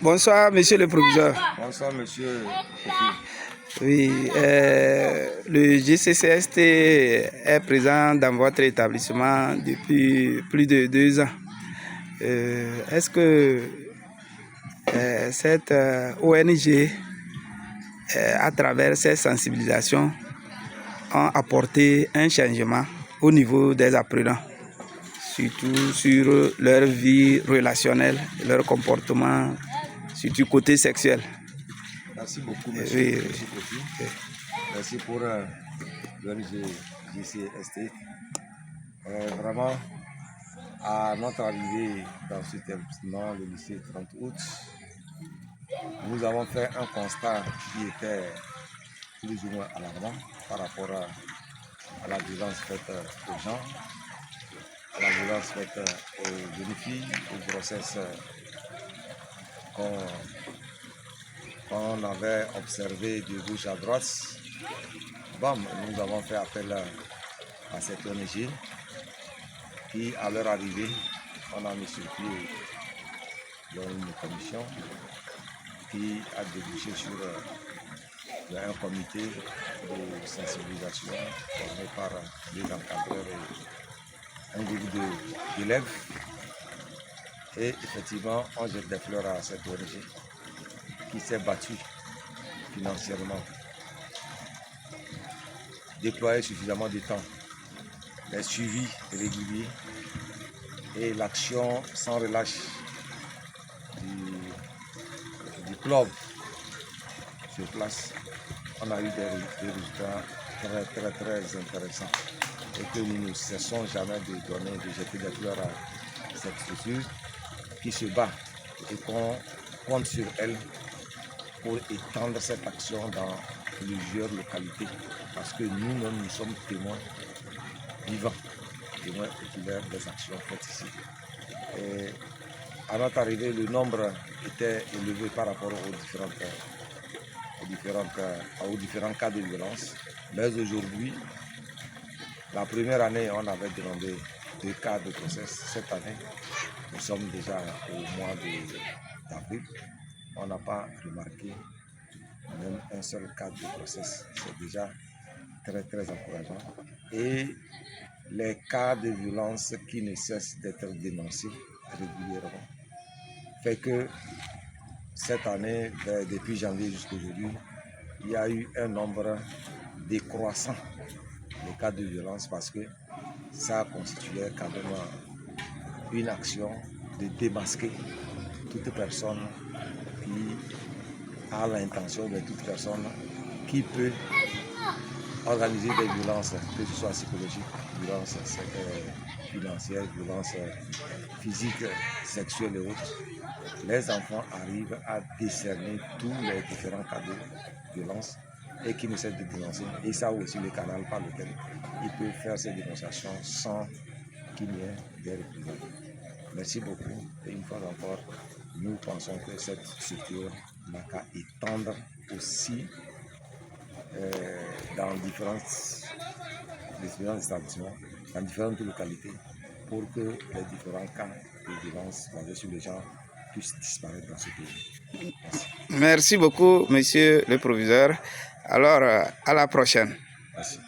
Bonsoir, monsieur le proviseur. Bonsoir, monsieur. Oui, le GCCST est présent dans votre établissement depuis plus de 2 ans. Est-ce que cette ONG, à travers ces sensibilisations, ont apporté un changement au niveau des apprenants, surtout sur leur vie relationnelle, leur comportement, surtout côté sexuel? Merci beaucoup, monsieur. Merci pour l'ONG GCST. Vraiment, à notre arrivée dans cet établissement, le lycée 30 août, nous avons fait un constat qui était plus ou moins alarmant par rapport à la violence faite aux gens, à la violence faite aux jeunes filles, aux grossesses qu'on avait observé de gauche à droite. Nous avons fait appel à cette ONG qui, à leur arrivée, on a mis sur pied une commission qui a débouché sur un comité de sensibilisation formé par des encadreurs et un groupe d'élèves. Et effectivement, on jette des fleurs à cette ONG qui s'est battue financièrement, déployer suffisamment de temps, les suivis réguliers et l'action sans relâche du club sur place. On a eu des résultats très intéressants et que nous ne cessons jamais de jeter des fleurs à cette structure qui se bat et qu'on compte sur elle pour étendre cette action dans plusieurs localités, parce que nous-mêmes, nous sommes témoins vivants, témoins oculaires des actions faites ici. Et à notre arrivée, le nombre était élevé par rapport aux différents cas de violence. Mais aujourd'hui, la première année, on avait demandé 2 cas de grossesse. Cette année, nous sommes déjà au mois d'avril. On n'a pas remarqué même un seul cas de grossesse. C'est déjà très encourageant. Et les cas de violence qui ne cessent d'être dénoncés régulièrement fait que cette année, depuis janvier jusqu'à aujourd'hui, il y a eu un nombre décroissant de cas de violence, parce que ça constituait quand même une action de démasquer toute personne qui a l'intention, de toute personne qui peut organiser des violences, que ce soit psychologiques, violences financières, violences physiques, sexuelles et autres. Les enfants arrivent à décerner tous les différents cas de violence et qui ne cessent de dénoncer. Et ça aussi le canal par lequel ils peuvent faire ces dénonciations sans qu'il y ait des représailles. Merci beaucoup. Et une fois encore, nous pensons que cette structure n'a qu'à étendre aussi dans différents établissements, dans différentes localités, pour que les différents cas de violence basés sur les gens puissent disparaître dans ce pays. Merci beaucoup, monsieur le proviseur. Alors, à la prochaine. Merci.